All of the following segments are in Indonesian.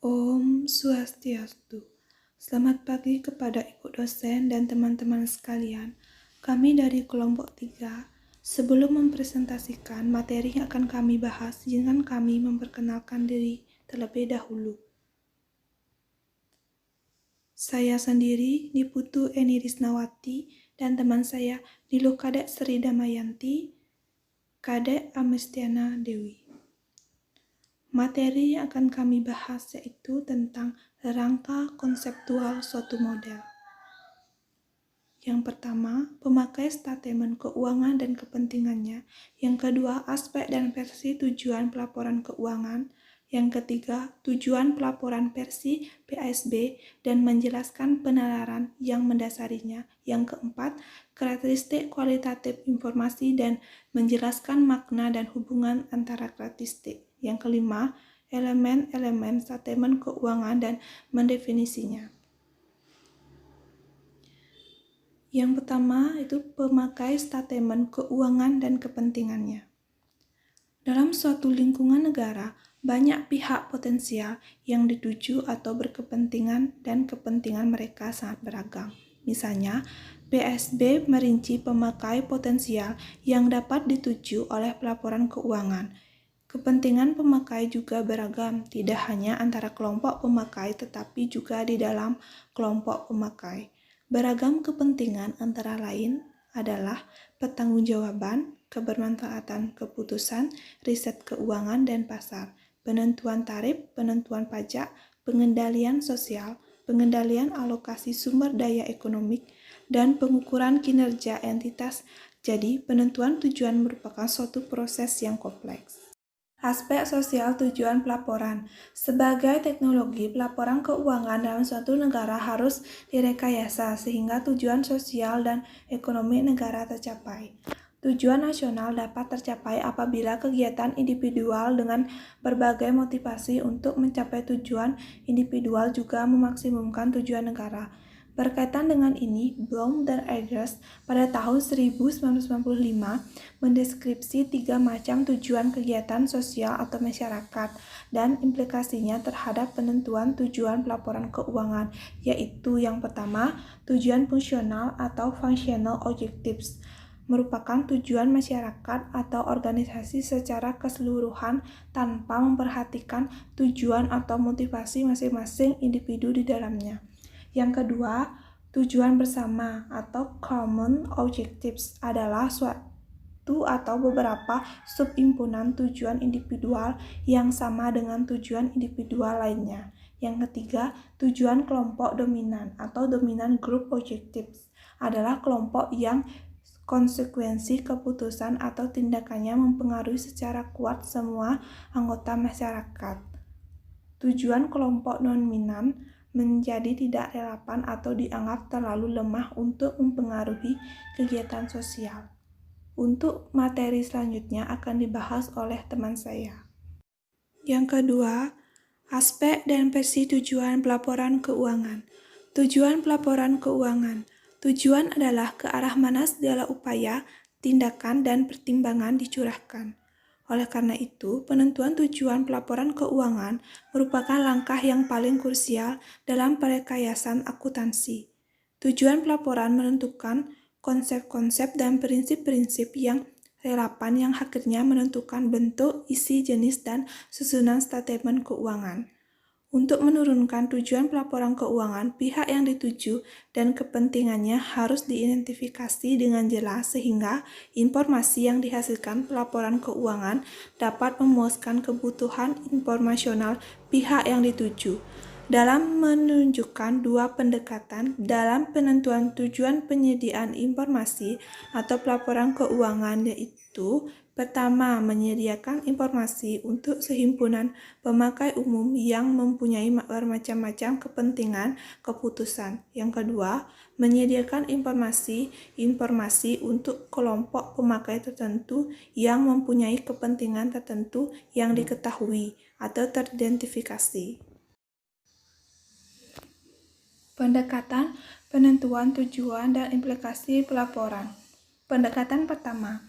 Om Swastiastu. Selamat pagi kepada Ibu dosen dan teman-teman sekalian. Kami dari kelompok 3, sebelum mempresentasikan materi yang akan kami bahas, izinkan kami memperkenalkan diri terlebih dahulu. Saya sendiri Niputu Eni Risnawati dan teman saya Nilu Kadek Sri Damayanti, Kadek Amestiana Dewi. Materi yang akan kami bahas yaitu tentang rangka konseptual suatu model. Yang pertama, pemakai statement keuangan dan kepentingannya. Yang kedua, aspek dan versi tujuan pelaporan keuangan. Yang ketiga, tujuan pelaporan versi PASB dan menjelaskan penalaran yang mendasarinya. Yang keempat, karakteristik kualitatif informasi dan menjelaskan makna dan hubungan antara karakteristik. Yang kelima, elemen-elemen statement keuangan dan mendefinisinya. Yang pertama itu pemakai statement keuangan dan kepentingannya. Dalam suatu lingkungan negara, banyak pihak potensial yang dituju atau berkepentingan dan kepentingan mereka sangat beragam. Misalnya, PASB merinci pemakai potensial yang dapat dituju oleh pelaporan keuangan. Kepentingan pemakai juga beragam, tidak hanya antara kelompok pemakai tetapi juga di dalam kelompok pemakai. Beragam kepentingan antara lain adalah pertanggungjawaban, kebermanfaatan keputusan, riset keuangan dan pasar, penentuan tarif, penentuan pajak, pengendalian sosial, pengendalian alokasi sumber daya ekonomi, dan pengukuran kinerja entitas. Jadi, penentuan tujuan merupakan suatu proses yang kompleks. Aspek sosial tujuan pelaporan. Sebagai teknologi, pelaporan keuangan dalam suatu negara harus direkayasa sehingga tujuan sosial dan ekonomi negara tercapai. Tujuan nasional dapat tercapai apabila kegiatan individual dengan berbagai motivasi untuk mencapai tujuan individual juga memaksimumkan tujuan negara. Berkaitan dengan ini, Bloom dan Eggers pada tahun 1995 mendeskripsi 3 macam tujuan kegiatan sosial atau masyarakat dan implikasinya terhadap penentuan tujuan pelaporan keuangan, yaitu yang pertama, tujuan fungsional atau functional objectives, merupakan tujuan masyarakat atau organisasi secara keseluruhan tanpa memperhatikan tujuan atau motivasi masing-masing individu di dalamnya. Yang kedua, tujuan bersama atau common objectives adalah suatu atau beberapa subhimpunan tujuan individual yang sama dengan tujuan individual lainnya. Yang ketiga, tujuan kelompok dominan atau dominant group objectives adalah kelompok yang konsekuensi keputusan atau tindakannya mempengaruhi secara kuat semua anggota masyarakat. Tujuan kelompok dominan menjadi tidak relevan atau dianggap terlalu lemah untuk mempengaruhi kegiatan sosial. Untuk materi selanjutnya akan dibahas oleh teman saya. Yang kedua, aspek dan versi tujuan pelaporan keuangan. Tujuan pelaporan keuangan. Tujuan adalah ke arah mana segala upaya, tindakan, dan pertimbangan dicurahkan. Oleh karena itu, penentuan tujuan pelaporan keuangan merupakan langkah yang paling krusial dalam perekayasan akuntansi. Tujuan pelaporan menentukan konsep-konsep dan prinsip-prinsip yang relevan yang akhirnya menentukan bentuk, isi, jenis, dan susunan statement keuangan. Untuk menurunkan tujuan pelaporan keuangan, pihak yang dituju dan kepentingannya harus diidentifikasi dengan jelas sehingga informasi yang dihasilkan pelaporan keuangan dapat memuaskan kebutuhan informasional pihak yang dituju. Dalam menunjukkan dua pendekatan dalam penentuan tujuan penyediaan informasi atau pelaporan keuangan, yaitu pertama, menyediakan informasi untuk sehimpunan pemakai umum yang mempunyai bermacam-macam kepentingan keputusan. Yang kedua, menyediakan informasi untuk kelompok pemakai tertentu yang mempunyai kepentingan tertentu yang diketahui atau teridentifikasi. Pendekatan penentuan tujuan dan implikasi pelaporan. Pendekatan pertama.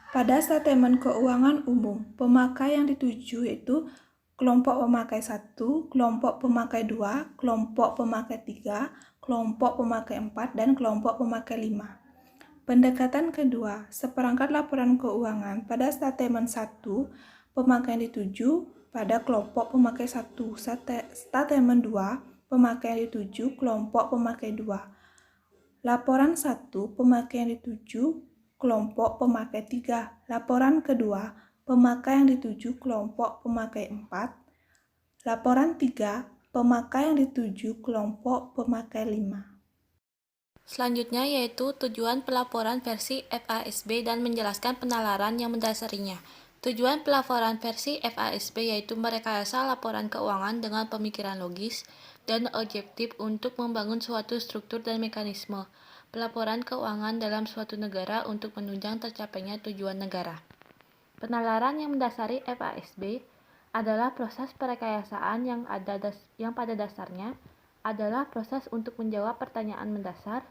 Pada statement keuangan umum, pemakai yang dituju yaitu kelompok pemakai 1, kelompok pemakai 2, kelompok pemakai 3, kelompok pemakai 4, dan kelompok pemakai 5. Pendekatan kedua, seperangkat laporan keuangan pada statemen 1, pemakaian dituju pada kelompok pemakai 1, statemen 2, pemakaian dituju kelompok pemakai 2. Laporan 1, pemakaian dituju kelompok pemakai 3. Laporan kedua, pemakaian dituju kelompok pemakai 4. Laporan 3, pemakaian dituju kelompok pemakai 5. Selanjutnya yaitu tujuan pelaporan versi FASB dan menjelaskan penalaran yang mendasarinya. Tujuan pelaporan versi FASB yaitu merekayasa laporan keuangan dengan pemikiran logis dan objektif untuk membangun suatu struktur dan mekanisme pelaporan keuangan dalam suatu negara untuk menunjang tercapainya tujuan negara. Penalaran yang mendasari FASB adalah proses perekayasaan yang pada dasarnya adalah proses untuk menjawab pertanyaan mendasar,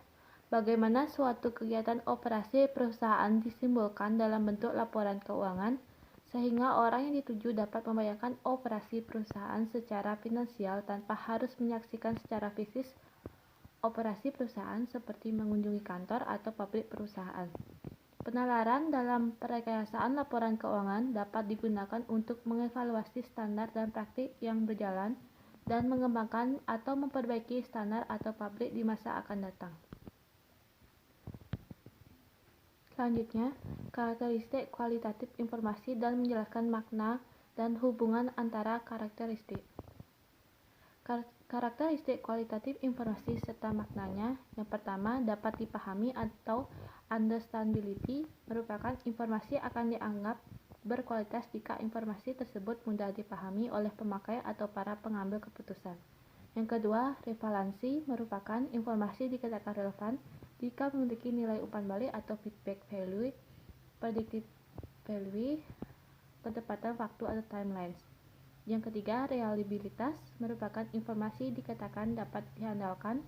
bagaimana suatu kegiatan operasi perusahaan disimbolkan dalam bentuk laporan keuangan, sehingga orang yang dituju dapat membayangkan operasi perusahaan secara finansial tanpa harus menyaksikan secara fisik operasi perusahaan seperti mengunjungi kantor atau pabrik perusahaan. Penalaran dalam perekayasaan laporan keuangan dapat digunakan untuk mengevaluasi standar dan praktik yang berjalan dan mengembangkan atau memperbaiki standar atau pabrik di masa akan datang. Selanjutnya, karakteristik kualitatif informasi dan menjelaskan makna dan hubungan antara karakteristik. Karakteristik kualitatif informasi serta maknanya. Yang pertama, dapat dipahami atau understandability merupakan informasi akan dianggap berkualitas jika informasi tersebut mudah dipahami oleh pemakai atau para pengambil keputusan. Yang kedua, relevansi merupakan informasi dikatakan relevan jika memiliki nilai umpan balik atau feedback value, predictive value, ketepatan waktu atau timelines. Yang ketiga, reliabilitas merupakan informasi dikatakan dapat diandalkan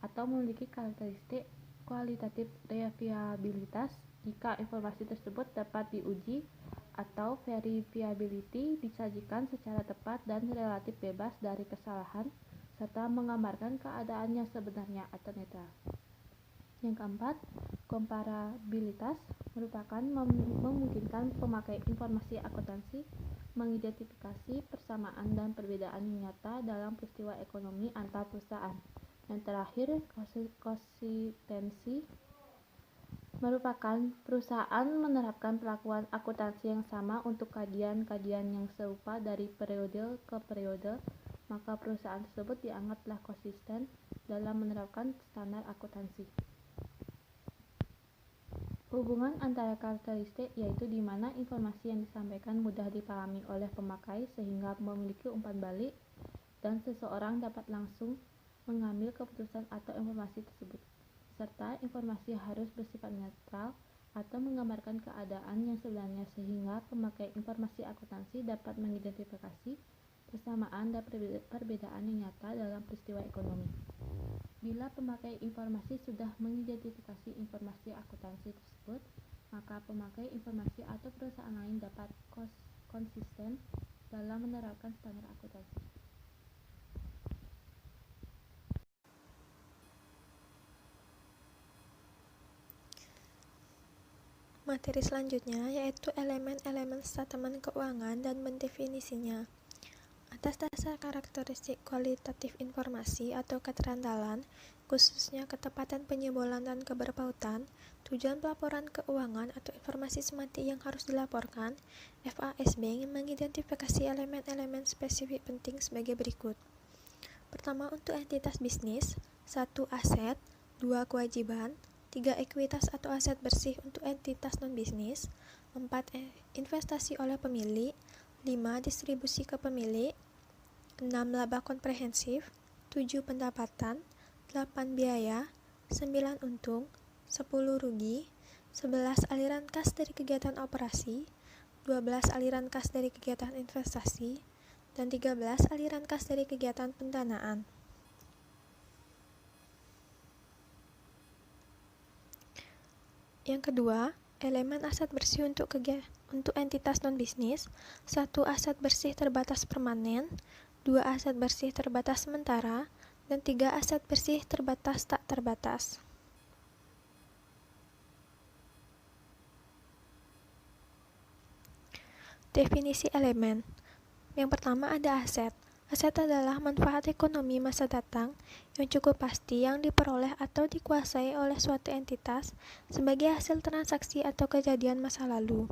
atau memiliki karakteristik kualitatif reliabilitas jika informasi tersebut dapat diuji atau verifiability disajikan secara tepat dan relatif bebas dari kesalahan serta menggambarkan keadaan yang sebenarnya atau netral. Yang keempat, komparabilitas merupakan memungkinkan pemakai informasi akuntansi mengidentifikasi persamaan dan perbedaan yang nyata dalam peristiwa ekonomi antar perusahaan. Yang terakhir, konsistensi merupakan perusahaan menerapkan perlakuan akuntansi yang sama untuk kajian-kajian yang serupa dari periode ke periode, maka perusahaan tersebut dianggap telah konsisten dalam menerapkan standar akuntansi. Hubungan antara karakteristik yaitu di mana informasi yang disampaikan mudah dipahami oleh pemakai sehingga memiliki umpan balik dan seseorang dapat langsung mengambil keputusan atau informasi tersebut, serta informasi harus bersifat netral atau menggambarkan keadaan yang sebenarnya sehingga pemakai informasi akuntansi dapat mengidentifikasi persamaan dan perbedaan yang nyata dalam peristiwa ekonomi. Bila pemakai informasi sudah mengidentifikasi informasi akuntansi tersebut, maka pemakai informasi atau perusahaan lain dapat konsisten dalam menerapkan standar akuntansi. Materi selanjutnya yaitu elemen-elemen statemen keuangan dan mendefinisinya. Atas dasar karakteristik kualitatif informasi atau keterandalan, khususnya ketepatan penyimbolan dan keberpautan, tujuan pelaporan keuangan atau informasi semantik yang harus dilaporkan, FASB mengidentifikasi elemen-elemen spesifik penting sebagai berikut. Pertama, untuk entitas bisnis, 1. Aset, 2. Kewajiban, 3. Ekuitas atau aset bersih untuk entitas non-bisnis, 4. Investasi oleh pemilik, 5. Distribusi ke pemilik, 6. Laba komprehensif, 7. Pendapatan, 8. Biaya, 9. Untung, 10. Rugi, 11. Aliran kas dari kegiatan operasi, 12. Aliran kas dari kegiatan investasi, dan 13. Aliran kas dari kegiatan pendanaan. Yang kedua, elemen aset bersih untuk entitas non-bisnis, 1 aset bersih terbatas permanen, 2 aset bersih terbatas sementara, dan 3 aset bersih terbatas tak terbatas. Definisi elemen. Yang pertama ada aset. Aset adalah manfaat ekonomi masa datang yang cukup pasti yang diperoleh atau dikuasai oleh suatu entitas sebagai hasil transaksi atau kejadian masa lalu.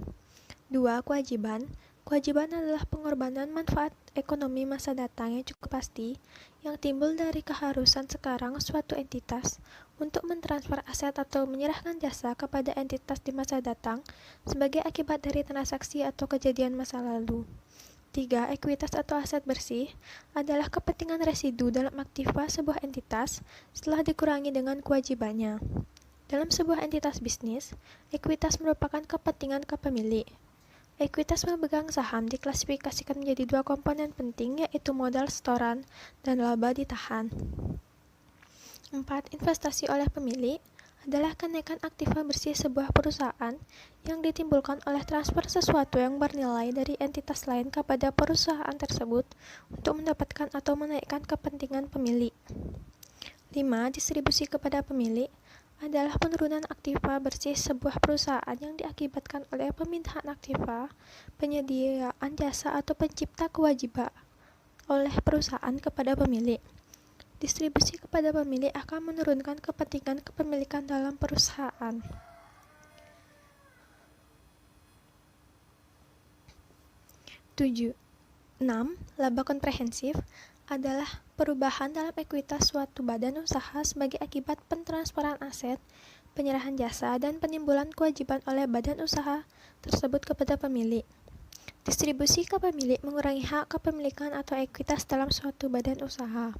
2. Kewajiban. Kewajiban adalah pengorbanan manfaat ekonomi masa datang yang cukup pasti yang timbul dari keharusan sekarang suatu entitas untuk mentransfer aset atau menyerahkan jasa kepada entitas di masa datang sebagai akibat dari transaksi atau kejadian masa lalu. 3. Ekuitas atau aset bersih adalah kepentingan residu dalam aktiva sebuah entitas setelah dikurangi dengan kewajibannya. Dalam sebuah entitas bisnis, ekuitas merupakan kepentingan kepemilik. Ekuitas memegang saham diklasifikasikan menjadi 2 komponen penting, yaitu modal setoran dan laba ditahan. 4. Investasi oleh pemilik adalah kenaikan aktiva bersih sebuah perusahaan yang ditimbulkan oleh transfer sesuatu yang bernilai dari entitas lain kepada perusahaan tersebut untuk mendapatkan atau menaikkan kepentingan pemilik. 5. Distribusi kepada pemilik adalah penurunan aktiva bersih sebuah perusahaan yang diakibatkan oleh pemindahan aktiva, penyediaan jasa atau pencipta kewajiban oleh perusahaan kepada pemilik. Distribusi kepada pemilik akan menurunkan kepentingan kepemilikan dalam perusahaan. 7. 6. Laba komprehensif adalah perubahan dalam ekuitas suatu badan usaha sebagai akibat pentransferan aset, penyerahan jasa, dan penimbulan kewajiban oleh badan usaha tersebut kepada pemilik. Distribusi ke pemilik mengurangi hak kepemilikan atau ekuitas dalam suatu badan usaha.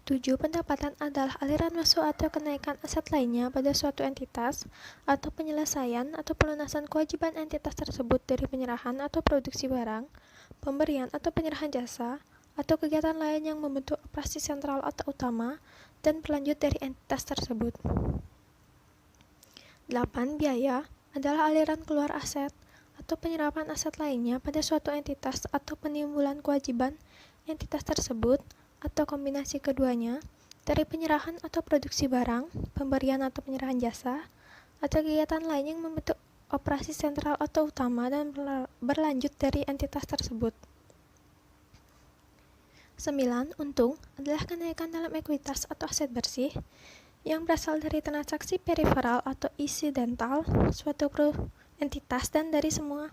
7. Pendapatan adalah aliran masuk atau kenaikan aset lainnya pada suatu entitas atau penyelesaian atau pelunasan kewajiban entitas tersebut dari penyerahan atau produksi barang, pemberian atau penyerahan jasa, atau kegiatan lain yang membentuk operasi sentral atau utama dan berlanjut dari entitas tersebut. 8. Biaya adalah aliran keluar aset atau penyerapan aset lainnya pada suatu entitas atau penimbulan kewajiban entitas tersebut atau kombinasi keduanya dari penyerahan atau produksi barang, pemberian atau penyerahan jasa, atau kegiatan lain yang membentuk operasi sentral atau utama dan berlanjut dari entitas tersebut. 9. Untung adalah kenaikan dalam ekuitas atau aset bersih yang berasal dari transaksi periferal atau insidental suatu entitas dan dari semua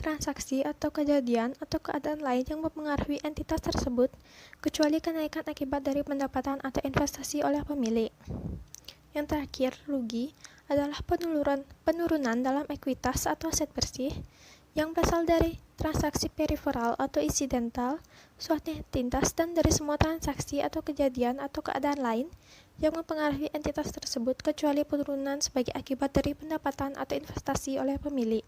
transaksi atau kejadian atau keadaan lain yang mempengaruhi entitas tersebut, kecuali kenaikan akibat dari pendapatan atau investasi oleh pemilik. Yang terakhir, rugi adalah penurunan dalam ekuitas atau aset bersih yang berasal dari transaksi periferal atau insidental suatu entitas dan dari semua transaksi atau kejadian atau keadaan lain yang mempengaruhi entitas tersebut, kecuali penurunan sebagai akibat dari pendapatan atau investasi oleh pemilik.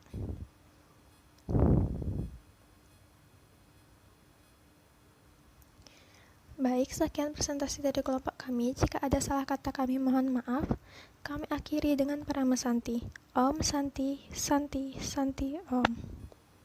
Baik, sekian presentasi dari kelompok kami. Jika ada salah kata kami mohon maaf. Kami akhiri dengan Parama Santi. Om Santi, Santi, Santi, Om.